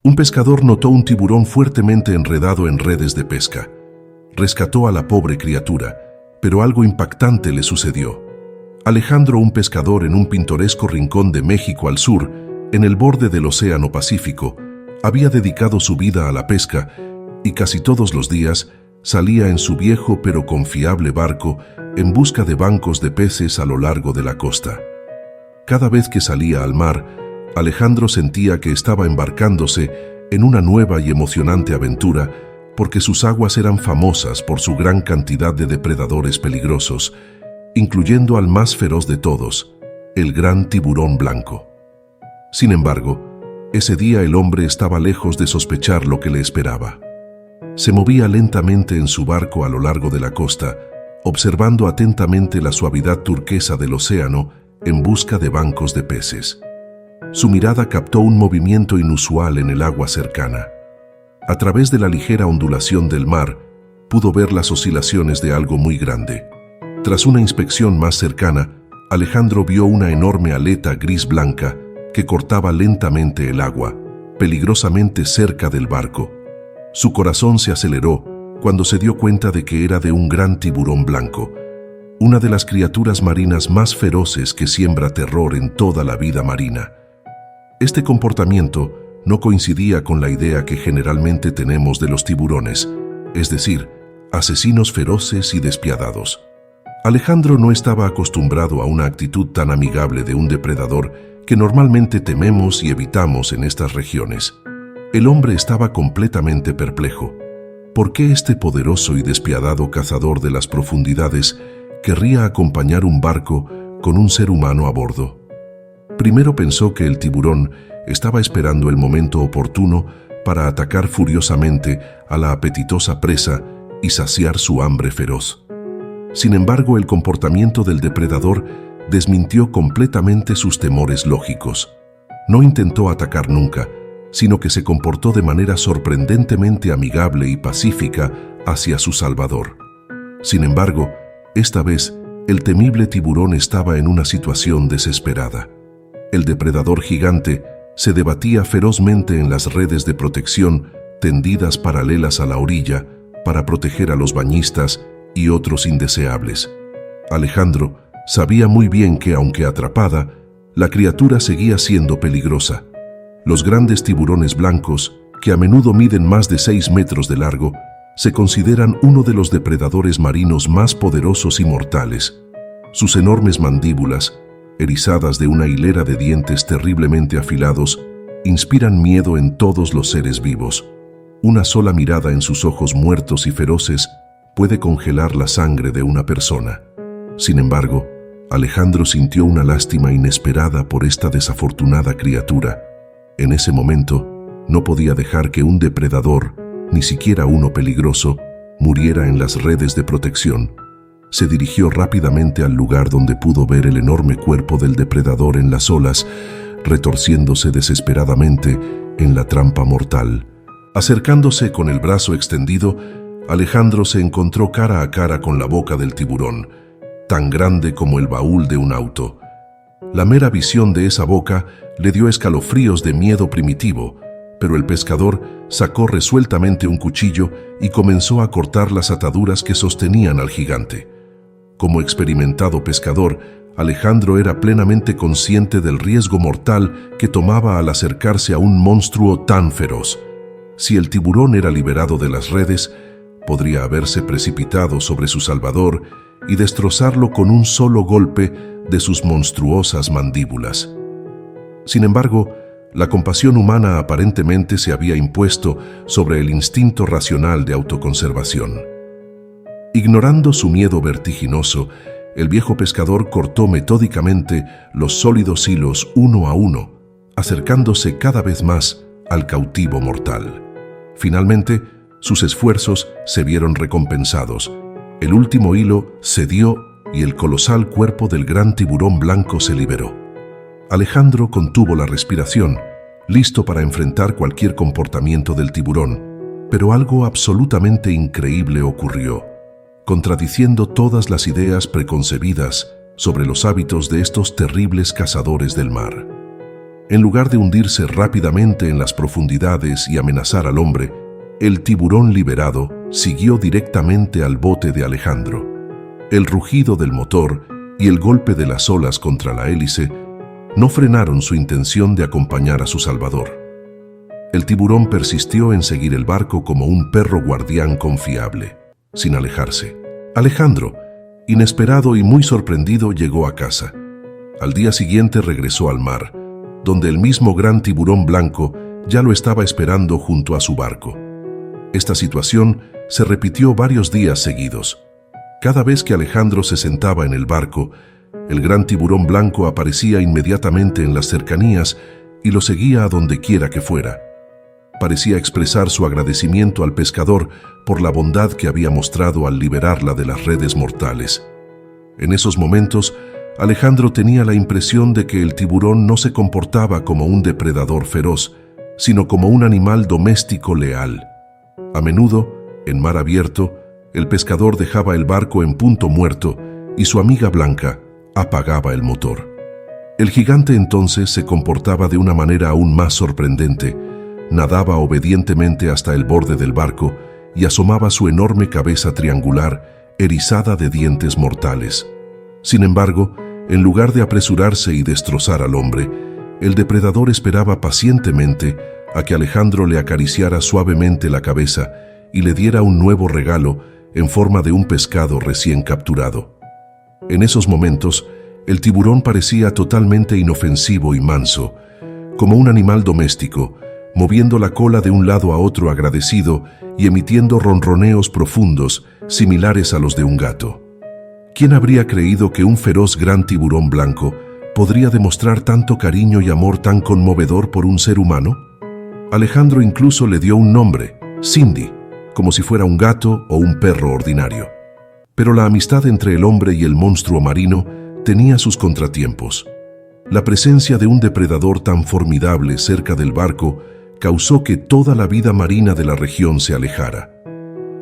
Un pescador notó un tiburón fuertemente enredado en redes de pesca. Rescató a la pobre criatura, pero algo impactante le sucedió. Alejandro, un pescador en un pintoresco rincón de México al sur, en el borde del Océano Pacífico, había dedicado su vida a la pesca y casi todos los días salía en su viejo pero confiable barco en busca de bancos de peces a lo largo de la costa. Cada vez que salía al mar, Alejandro sentía que estaba embarcándose en una nueva y emocionante aventura, porque sus aguas eran famosas por su gran cantidad de depredadores peligrosos, incluyendo al más feroz de todos, el gran tiburón blanco. Sin embargo, ese día el hombre estaba lejos de sospechar lo que le esperaba. Se movía lentamente en su barco a lo largo de la costa, observando atentamente la suavidad turquesa del océano en busca de bancos de peces. Su mirada captó un movimiento inusual en el agua cercana. A través de la ligera ondulación del mar, pudo ver las oscilaciones de algo muy grande. Tras una inspección más cercana, Alejandro vio una enorme aleta gris-blanca que cortaba lentamente el agua, peligrosamente cerca del barco. Su corazón se aceleró cuando se dio cuenta de que era de un gran tiburón blanco, una de las criaturas marinas más feroces que siembra terror en toda la vida marina. Este comportamiento no coincidía con la idea que generalmente tenemos de los tiburones, es decir, asesinos feroces y despiadados. Alejandro no estaba acostumbrado a una actitud tan amigable de un depredador que normalmente tememos y evitamos en estas regiones. El hombre estaba completamente perplejo. ¿Por qué este poderoso y despiadado cazador de las profundidades querría acompañar un barco con un ser humano a bordo? Primero pensó que el tiburón estaba esperando el momento oportuno para atacar furiosamente a la apetitosa presa y saciar su hambre feroz. Sin embargo, el comportamiento del depredador desmintió completamente sus temores lógicos. No intentó atacar nunca, sino que se comportó de manera sorprendentemente amigable y pacífica hacia su salvador. Sin embargo, esta vez, el temible tiburón estaba en una situación desesperada. El depredador gigante se debatía ferozmente en las redes de protección tendidas paralelas a la orilla para proteger a los bañistas y otros indeseables. Alejandro sabía muy bien que, aunque atrapada, la criatura seguía siendo peligrosa. Los grandes tiburones blancos, que a menudo miden más de 6 metros de largo, se consideran uno de los depredadores marinos más poderosos y mortales. Sus enormes mandíbulas, erizadas de una hilera de dientes terriblemente afilados, inspiran miedo en todos los seres vivos. Una sola mirada en sus ojos muertos y feroces puede congelar la sangre de una persona. Sin embargo, Alejandro sintió una lástima inesperada por esta desafortunada criatura. En ese momento, no podía dejar que un depredador, ni siquiera uno peligroso, muriera en las redes de protección. Se dirigió rápidamente al lugar donde pudo ver el enorme cuerpo del depredador en las olas, retorciéndose desesperadamente en la trampa mortal. Acercándose con el brazo extendido, Alejandro se encontró cara a cara con la boca del tiburón, tan grande como el baúl de un auto. La mera visión de esa boca le dio escalofríos de miedo primitivo, pero el pescador sacó resueltamente un cuchillo y comenzó a cortar las ataduras que sostenían al gigante. Como experimentado pescador, Alejandro era plenamente consciente del riesgo mortal que tomaba al acercarse a un monstruo tan feroz. Si el tiburón era liberado de las redes, podría haberse precipitado sobre su salvador y destrozarlo con un solo golpe de sus monstruosas mandíbulas. Sin embargo, la compasión humana aparentemente se había impuesto sobre el instinto racional de autoconservación. Ignorando su miedo vertiginoso, el viejo pescador cortó metódicamente los sólidos hilos uno a uno, acercándose cada vez más al cautivo mortal. Finalmente, sus esfuerzos se vieron recompensados. El último hilo cedió y el colosal cuerpo del gran tiburón blanco se liberó. Alejandro contuvo la respiración, listo para enfrentar cualquier comportamiento del tiburón, pero algo absolutamente increíble ocurrió, contradiciendo todas las ideas preconcebidas sobre los hábitos de estos terribles cazadores del mar. En lugar de hundirse rápidamente en las profundidades y amenazar al hombre, el tiburón liberado siguió directamente al bote de Alejandro. El rugido del motor y el golpe de las olas contra la hélice no frenaron su intención de acompañar a su salvador. El tiburón persistió en seguir el barco como un perro guardián confiable, sin alejarse. Alejandro, inesperado y muy sorprendido, llegó a casa. Al día siguiente regresó al mar, donde el mismo gran tiburón blanco ya lo estaba esperando junto a su barco. Esta situación se repitió varios días seguidos. Cada vez que Alejandro se sentaba en el barco, el gran tiburón blanco aparecía inmediatamente en las cercanías y lo seguía a donde quiera que fuera. Parecía expresar su agradecimiento al pescador por la bondad que había mostrado al liberarla de las redes mortales. En esos momentos, Alejandro tenía la impresión de que el tiburón no se comportaba como un depredador feroz, sino como un animal doméstico leal. A menudo, en mar abierto, el pescador dejaba el barco en punto muerto y su amiga Blanca apagaba el motor. El gigante entonces se comportaba de una manera aún más sorprendente. Nadaba obedientemente hasta el borde del barco y asomaba su enorme cabeza triangular, erizada de dientes mortales. Sin embargo, en lugar de apresurarse y destrozar al hombre, el depredador esperaba pacientemente a que Alejandro le acariciara suavemente la cabeza y le diera un nuevo regalo en forma de un pescado recién capturado. En esos momentos, el tiburón parecía totalmente inofensivo y manso, como un animal doméstico, moviendo la cola de un lado a otro agradecido y emitiendo ronroneos profundos, similares a los de un gato. ¿Quién habría creído que un feroz gran tiburón blanco podría demostrar tanto cariño y amor tan conmovedor por un ser humano? Alejandro incluso le dio un nombre, Cindy, como si fuera un gato o un perro ordinario. Pero la amistad entre el hombre y el monstruo marino tenía sus contratiempos. La presencia de un depredador tan formidable cerca del barco causó que toda la vida marina de la región se alejara.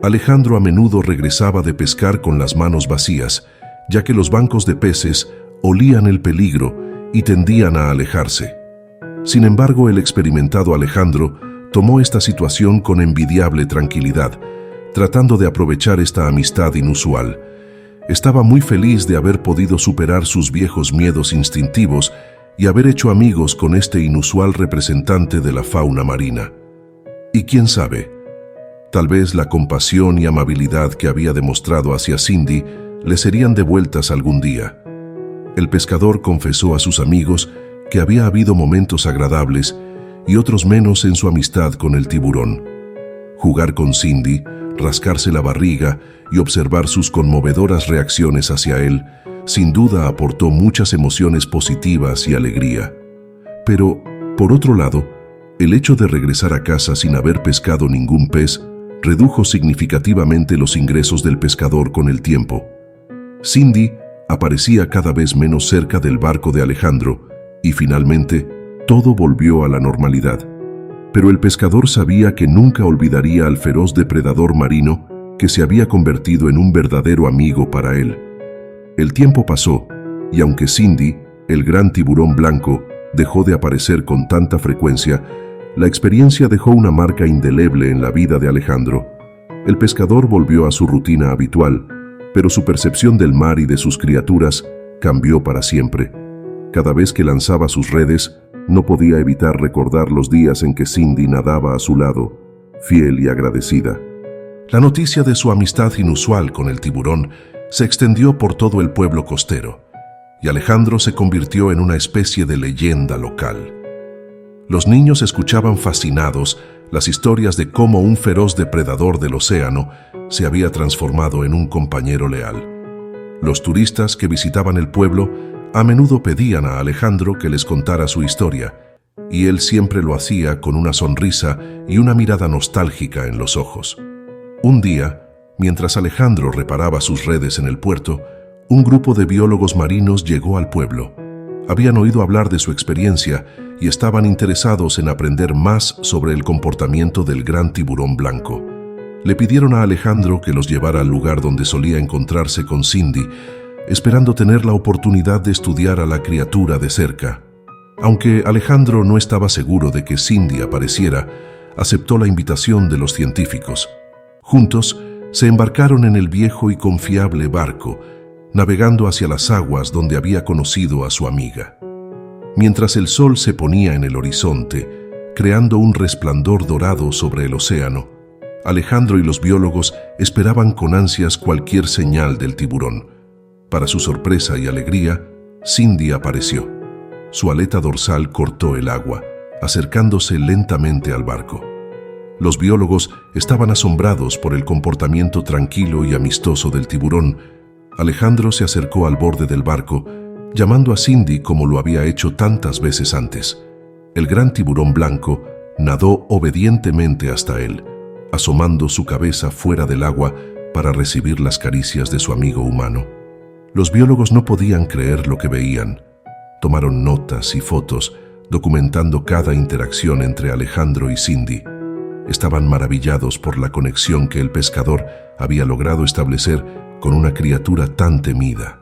Alejandro a menudo regresaba de pescar con las manos vacías, ya que los bancos de peces olían el peligro y tendían a alejarse. Sin embargo, el experimentado Alejandro tomó esta situación con envidiable tranquilidad, tratando de aprovechar esta amistad inusual. Estaba muy feliz de haber podido superar sus viejos miedos instintivos y haber hecho amigos con este inusual representante de la fauna marina. Y quién sabe, tal vez la compasión y amabilidad que había demostrado hacia Cindy le serían devueltas algún día. El pescador confesó a sus amigos que había habido momentos agradables y otros menos en su amistad con el tiburón. Jugar con Cindy, rascarse la barriga y observar sus conmovedoras reacciones hacia él, sin duda aportó muchas emociones positivas y alegría. Pero, por otro lado, el hecho de regresar a casa sin haber pescado ningún pez redujo significativamente los ingresos del pescador con el tiempo. Cindy aparecía cada vez menos cerca del barco de Alejandro y finalmente todo volvió a la normalidad. Pero el pescador sabía que nunca olvidaría al feroz depredador marino que se había convertido en un verdadero amigo para él. El tiempo pasó, y aunque Cindy, el gran tiburón blanco, dejó de aparecer con tanta frecuencia, la experiencia dejó una marca indeleble en la vida de Alejandro. El pescador volvió a su rutina habitual, pero su percepción del mar y de sus criaturas cambió para siempre. Cada vez que lanzaba sus redes, no podía evitar recordar los días en que Cindy nadaba a su lado, fiel y agradecida. La noticia de su amistad inusual con el tiburón se extendió por todo el pueblo costero, y Alejandro se convirtió en una especie de leyenda local. Los niños escuchaban fascinados las historias de cómo un feroz depredador del océano se había transformado en un compañero leal. Los turistas que visitaban el pueblo a menudo pedían a Alejandro que les contara su historia, y él siempre lo hacía con una sonrisa y una mirada nostálgica en los ojos. Un día, mientras Alejandro reparaba sus redes en el puerto, un grupo de biólogos marinos llegó al pueblo. Habían oído hablar de su experiencia y estaban interesados en aprender más sobre el comportamiento del gran tiburón blanco. Le pidieron a Alejandro que los llevara al lugar donde solía encontrarse con Cindy, esperando tener la oportunidad de estudiar a la criatura de cerca. Aunque Alejandro no estaba seguro de que Cindy apareciera, aceptó la invitación de los científicos. Juntos, se embarcaron en el viejo y confiable barco, navegando hacia las aguas donde había conocido a su amiga. Mientras el sol se ponía en el horizonte, creando un resplandor dorado sobre el océano, Alejandro y los biólogos esperaban con ansias cualquier señal del tiburón. Para su sorpresa y alegría, Cindy apareció. Su aleta dorsal cortó el agua, acercándose lentamente al barco. Los biólogos estaban asombrados por el comportamiento tranquilo y amistoso del tiburón. Alejandro se acercó al borde del barco, llamando a Cindy como lo había hecho tantas veces antes. El gran tiburón blanco nadó obedientemente hasta él, asomando su cabeza fuera del agua para recibir las caricias de su amigo humano. Los biólogos no podían creer lo que veían. Tomaron notas y fotos, documentando cada interacción entre Alejandro y Cindy. Estaban maravillados por la conexión que el pescador había logrado establecer con una criatura tan temida.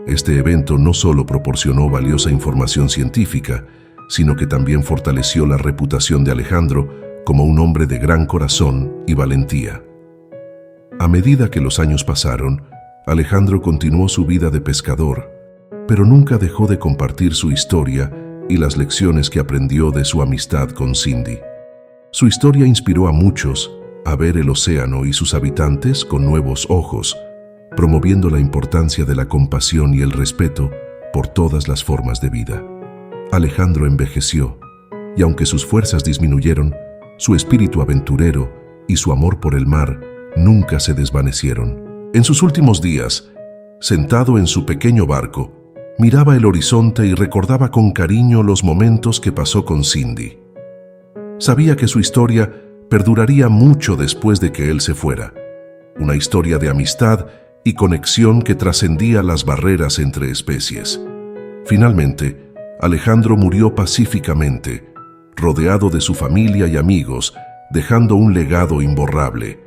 Este evento no solo proporcionó valiosa información científica, sino que también fortaleció la reputación de Alejandro como un hombre de gran corazón y valentía. A medida que los años pasaron, Alejandro continuó su vida de pescador, pero nunca dejó de compartir su historia y las lecciones que aprendió de su amistad con Cindy. Su historia inspiró a muchos a ver el océano y sus habitantes con nuevos ojos, promoviendo la importancia de la compasión y el respeto por todas las formas de vida. Alejandro envejeció, y aunque sus fuerzas disminuyeron, su espíritu aventurero y su amor por el mar nunca se desvanecieron. En sus últimos días, sentado en su pequeño barco, miraba el horizonte y recordaba con cariño los momentos que pasó con Cindy. Sabía que su historia perduraría mucho después de que él se fuera. Una historia de amistad y conexión que trascendía las barreras entre especies. Finalmente, Alejandro murió pacíficamente, rodeado de su familia y amigos, dejando un legado imborrable.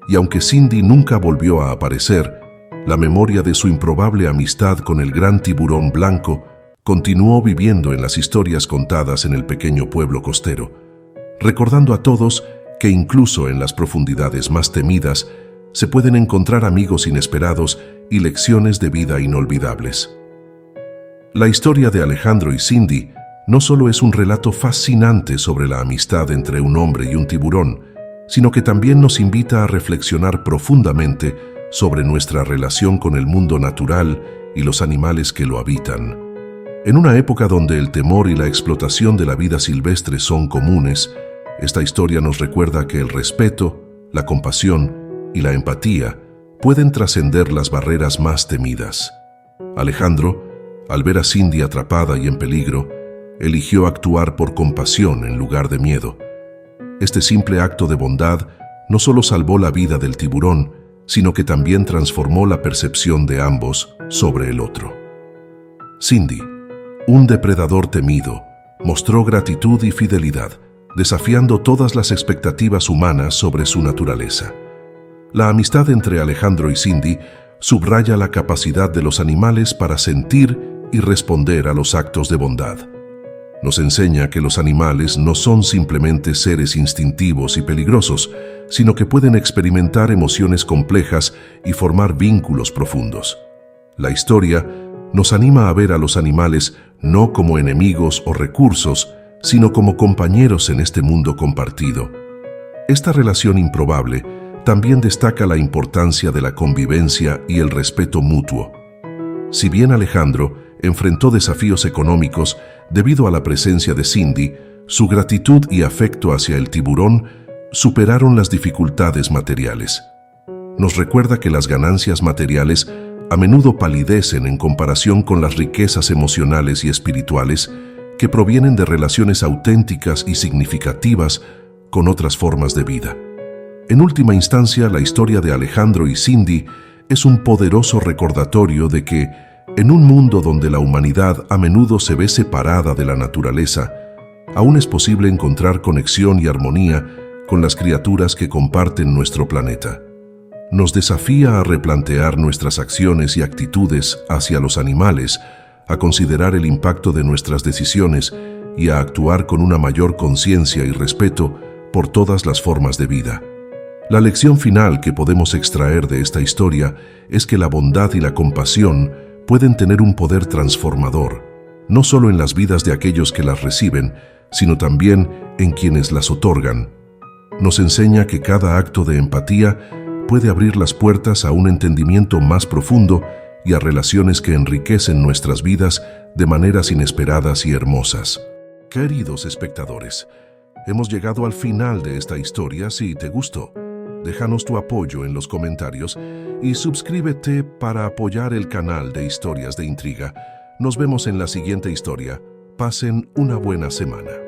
Y aunque Cindy nunca volvió a aparecer, la memoria de su improbable amistad con el gran tiburón blanco continuó viviendo en las historias contadas en el pequeño pueblo costero, recordando a todos que incluso en las profundidades más temidas se pueden encontrar amigos inesperados y lecciones de vida inolvidables. La historia de Alejandro y Cindy no solo es un relato fascinante sobre la amistad entre un hombre y un tiburón, sino que también nos invita a reflexionar profundamente sobre nuestra relación con el mundo natural y los animales que lo habitan. En una época donde el temor y la explotación de la vida silvestre son comunes, esta historia nos recuerda que el respeto, la compasión y la empatía pueden trascender las barreras más temidas. Alejandro, al ver a Cindy atrapada y en peligro, eligió actuar por compasión en lugar de miedo. Este simple acto de bondad no solo salvó la vida del tiburón, sino que también transformó la percepción de ambos sobre el otro. Cindy, un depredador temido, mostró gratitud y fidelidad, desafiando todas las expectativas humanas sobre su naturaleza. La amistad entre Alejandro y Cindy subraya la capacidad de los animales para sentir y responder a los actos de bondad. Nos enseña que los animales no son simplemente seres instintivos y peligrosos, sino que pueden experimentar emociones complejas y formar vínculos profundos. La historia nos anima a ver a los animales no como enemigos o recursos, sino como compañeros en este mundo compartido. Esta relación improbable también destaca la importancia de la convivencia y el respeto mutuo. Si bien Alejandro enfrentó desafíos económicos debido a la presencia de Cindy, su gratitud y afecto hacia el tiburón superaron las dificultades materiales. Nos recuerda que las ganancias materiales a menudo palidecen en comparación con las riquezas emocionales y espirituales que provienen de relaciones auténticas y significativas con otras formas de vida. En última instancia, la historia de Alejandro y Cindy es un poderoso recordatorio de que, en un mundo donde la humanidad a menudo se ve separada de la naturaleza, aún es posible encontrar conexión y armonía con las criaturas que comparten nuestro planeta. Nos desafía a replantear nuestras acciones y actitudes hacia los animales, a considerar el impacto de nuestras decisiones y a actuar con una mayor conciencia y respeto por todas las formas de vida. La lección final que podemos extraer de esta historia es que la bondad y la compasión pueden tener un poder transformador, no solo en las vidas de aquellos que las reciben, sino también en quienes las otorgan. Nos enseña que cada acto de empatía puede abrir las puertas a un entendimiento más profundo y a relaciones que enriquecen nuestras vidas de maneras inesperadas y hermosas. Queridos espectadores, hemos llegado al final de esta historia. Si te gustó, déjanos tu apoyo en los comentarios y suscríbete para apoyar el canal de Historias de Intriga. Nos vemos en la siguiente historia. Pasen una buena semana.